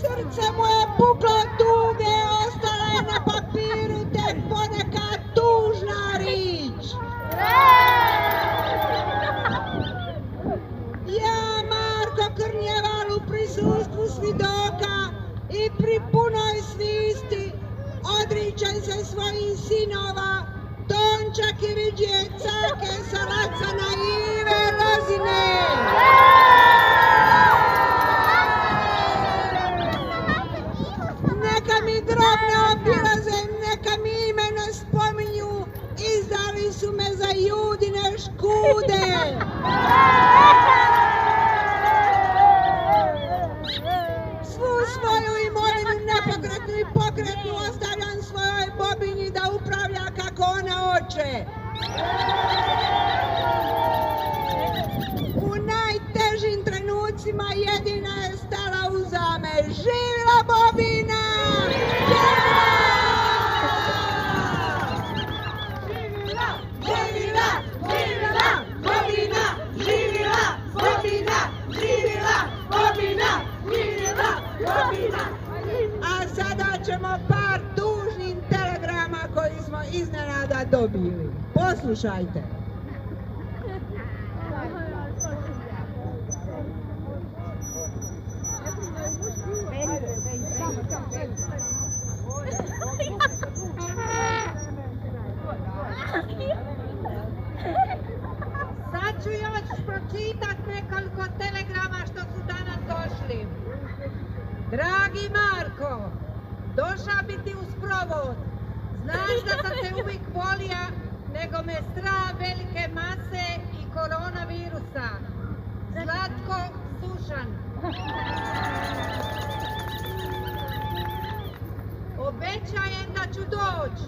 Srce mu je puklo tuge, ostala je na papiru tek poneka tužna rič. Ja, Marko Krnjeval, u prisustvu svidoka i pri punoj svisti odričaj se svojih sinova Tonča Kiriđije, Cake, Saracana i Ive Lozine. Neka mi grob ne obilaze, neka mi ime ne spominju, izdali su me za Judine škude. Svu svoju imovinu, nepokretnu i pokretnu, ostavljam svojoj Bobini da upravlja kako ona hoće. U najtežim trenucima jedina je stala uza me. Živjela Bobina! Živjela! Živjela! Živjela! Bobina! Živjela! Bobina! Živjela! Bobina! Živjela! Bobina! A sada ćemo par tužnih telegrama koji smo iznenada dobili. Poslušajte. Sad ću još pročitat nekoliko telegrama što su danas došli. Dragi Marko, došao bi ti u sprovod. Znaš da sam te uvijek volija, nego me strah velike mase i koronavirusa. Zlatko Sušan. Obećajem da ću doći.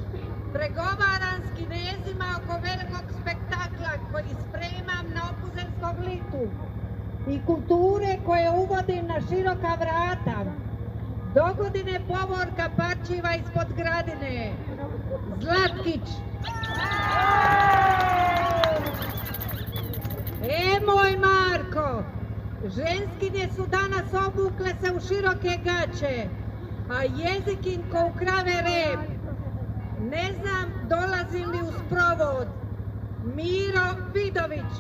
Pregovaram s Kinezima oko velikog spektakla koji spremam na Opuzenskom litu i kulture koje uvodim na široka vrata. Dogodine povorka parčiva ispod gradine. Zlatkić. Moj Marko, ženskinje su danas obukle se u široke gaće, a jezikin ko u krave rep. Ne znam dolazim li u sprovod. Miro Vidović.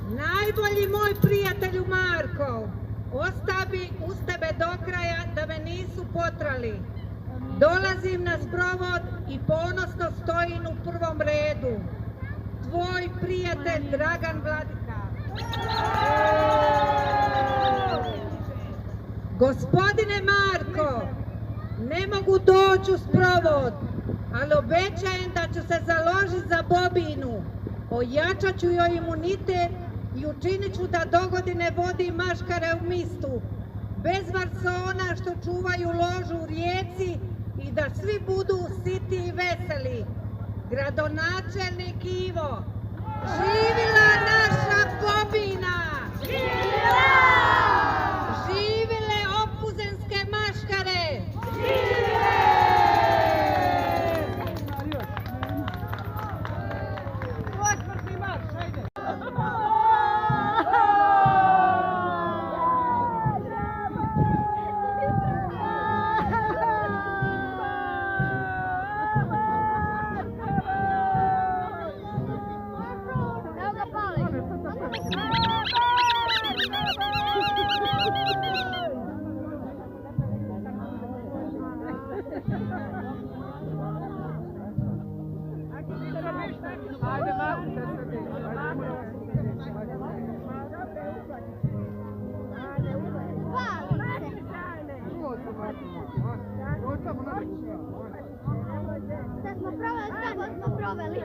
Najbolji moj prijatelju Marko, osta bi uz tebe do kraja da me nisu potrali. Dolazim na sprovod i ponosno stojim u prvom redu. Tvoj prijatelj Dragan Vladika. Gospodine Marko, ne mogu doći u sprovod, ali obećajem da ću se založiti za Bobinu. Ojačat ću joj imunitet i učinit ću da dogodine vodi maškare u mistu, bez varsona što čuvaju ložu u rijeci i da svi budu siti i veseli. Gradonačelnik Ivo. Živila naša Bobina! Živila! Živile opuzenske maškare! Živile! Sad smo proveli.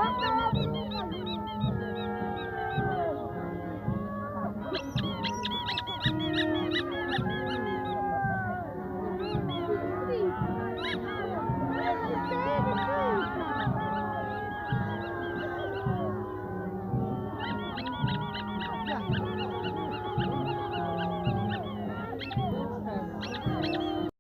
Ostaje